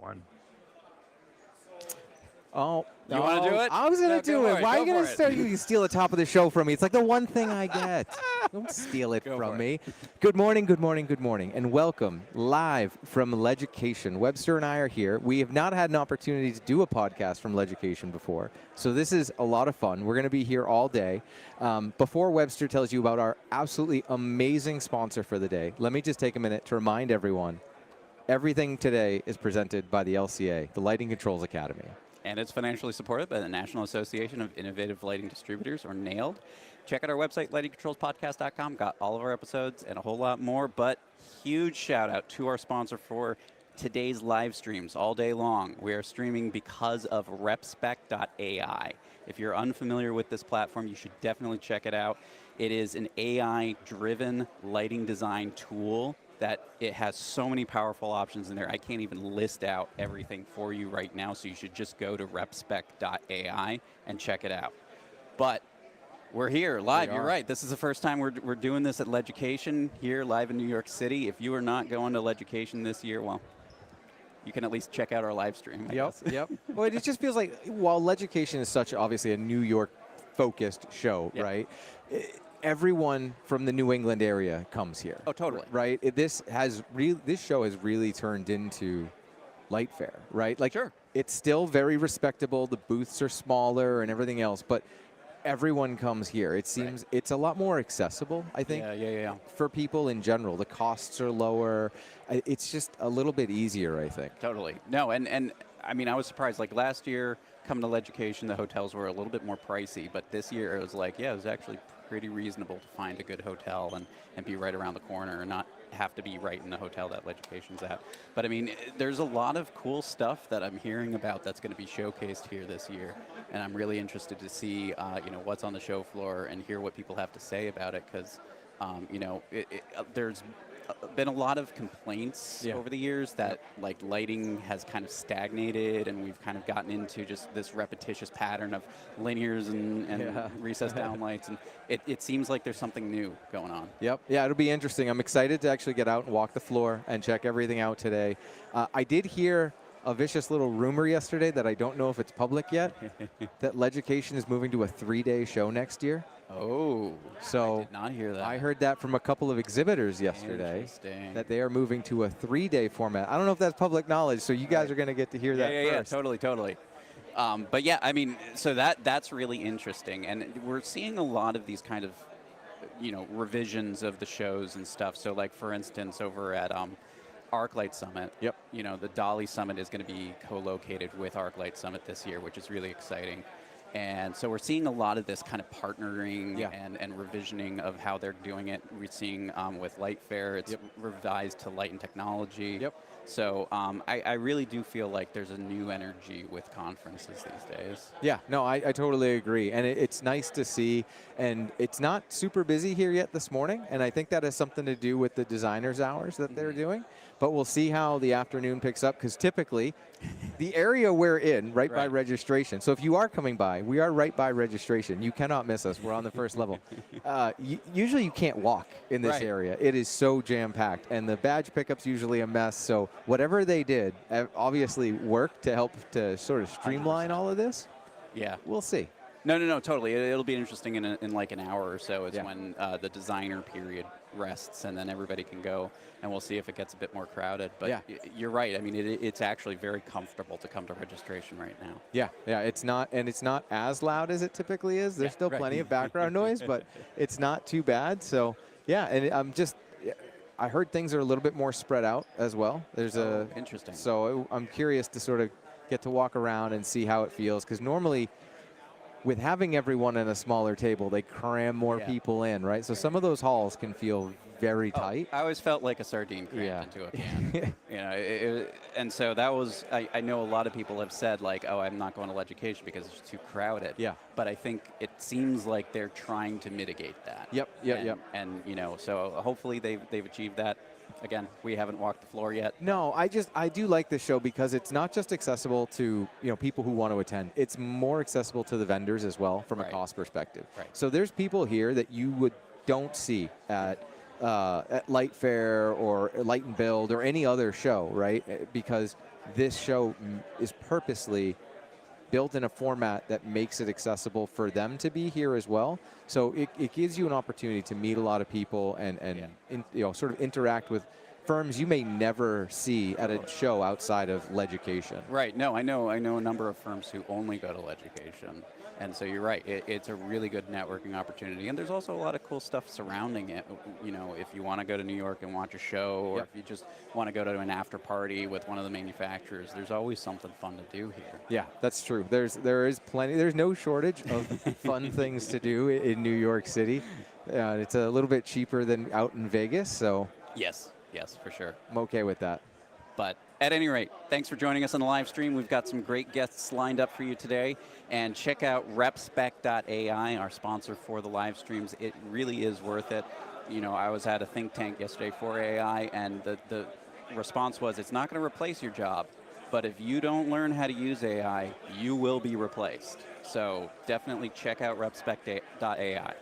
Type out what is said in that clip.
One. Oh, You want to do it? I was going to do it. Why are you going to start? it. You steal the top of the show from me. It's like the one thing I get. Don't steal it Go from for me. Good morning, good morning, good morning, and welcome live from LEDucation. Webster and I are here. We have not had an opportunity to do a podcast from LEDucation before, so this is a lot of fun. We're going to be here all day. Before Webster tells you about our absolutely amazing sponsor for the day, let me just take a minute to remind everyone, everything today is presented by the LCA, the Lighting Controls Academy. And it's financially supported by the National Association of Innovative Lighting Distributors, or NAILD. Check out our website, lightingcontrolspodcast.com. Got all of our episodes and a whole lot more. But huge shout out to our sponsor for today's live streams all day long. We are streaming because of repspec.ai. If you're unfamiliar with this platform, you should definitely check it out. It is an AI-driven lighting design tool that it has so many powerful options in there. I can't even list out everything for you right now, so you should just go to repspec.ai and check it out. But we're here live. You're right. This is the first time we're doing this at LEDucation here live in New York City. If you are not going to LEDucation this year, well, you can at least check out our live stream. Yep. Well, it just feels like while LEDucation is such obviously a New York-focused show, right? Everyone from the New England area comes here. Oh, totally. Right? This show has really turned into Light Fair, right? Like, sure. It's still very respectable. The booths are smaller and everything else, but everyone comes here. It seems it's a lot more accessible, I think, for people in general. The costs are lower. It's just a little bit easier, I think. Totally. No, and I mean, I was surprised. Like last year, coming to LEDucation, the hotels were a little bit more pricey, but this year it was like, it was actually pretty reasonable to find a good hotel and be right around the corner and not have to be right in the hotel that LEDucation's at. But I mean, there's a lot of cool stuff that I'm hearing about that's going to be showcased here this year, and I'm really interested to see what's on the show floor and hear what people have to say about it, because there's been a lot of complaints over the years that like lighting has kind of stagnated, and we've kind of gotten into just this repetitious pattern of linears and recessed downlights, and it seems like there's something new going on. Yep. Yeah, it'll be interesting. I'm excited to actually get out and walk the floor and check everything out today. I did hear a vicious little rumor yesterday that I don't know if it's public yet, that LEDucation is moving to a 3-day show next year. Oh, so I did not hear that. I heard that from a couple of exhibitors yesterday, that they are moving to a 3-day format. I don't know if that's public knowledge, so you guys are going to get to hear that first. Yeah, totally. But yeah, I mean, so that's really interesting, and we're seeing a lot of these kind of, revisions of the shows and stuff. So like, for instance, over at ArcLight Summit, the Dolly Summit is going to be co-located with ArcLight Summit this year, which is really exciting. And so we're seeing a lot of this kind of partnering and revisioning of how they're doing it. We're seeing with Light Fair, it's revised to Light and Technology. So I really do feel like there's a new energy with conferences these days. Yeah, no, I totally agree. And it's nice to see. And it's not super busy here yet this morning. And I think that has something to do with the designers' hours that they're doing. But we'll see how the afternoon picks up, because typically the area we're in, right by registration. So if you are coming by, we are right by registration. You cannot miss us. We're on the first level. Usually you can't walk in this area. It is so jam-packed. And the badge pickup's usually a mess. So whatever they did obviously worked to help to sort of streamline all of this. Yeah. We'll see. No, totally. It'll be interesting in like an hour or so. It's when the designer period rests, and then everybody can go, and we'll see if it gets a bit more crowded. But you're right. I mean, it's actually very comfortable to come to registration right now. Yeah, it's not as loud as it typically is. There's still plenty of background noise, but it's not too bad. So yeah, and I heard things are a little bit more spread out as well. There's interesting. So I'm curious to sort of get to walk around and see how it feels, because normally, with having everyone in a smaller table, they cram more people in, right? So some of those halls can feel very tight. I always felt like a sardine crammed into a can. And so that was, I know a lot of people have said like, oh, I'm not going to LEDucation because it's too crowded. Yeah. But I think it seems like they're trying to mitigate that. Yep. And so hopefully they've achieved that. Again, we haven't walked the floor yet. No, I do like this show because it's not just accessible to people who want to attend. It's more accessible to the vendors as well from a cost perspective. Right. So there's people here that you don't see at at Light Fair or Light and Build or any other show, right? Because this show is purposely built in a format that makes it accessible for them to be here as well. So it gives you an opportunity to meet a lot of people and sort of interact with firms you may never see at a show outside of LEDucation. Right. No, I know a number of firms who only go to LEDucation. And so you're right, it's a really good networking opportunity. And there's also a lot of cool stuff surrounding it. You know, if you want to go to New York and watch a show, or if you just want to go to an after party with one of the manufacturers, there's always something fun to do here. Yeah, that's true. There is plenty. There's no shortage of fun things to do in New York City. It's a little bit cheaper than out in Vegas, so. Yes, for sure. I'm okay with that. But at any rate, thanks for joining us on the live stream. We've got some great guests lined up for you today. And check out repspec.ai, our sponsor for the live streams. It really is worth it. You know, I was at a think tank yesterday for AI, and the response was, it's not going to replace your job, but if you don't learn how to use AI, you will be replaced. So definitely check out repspec.ai.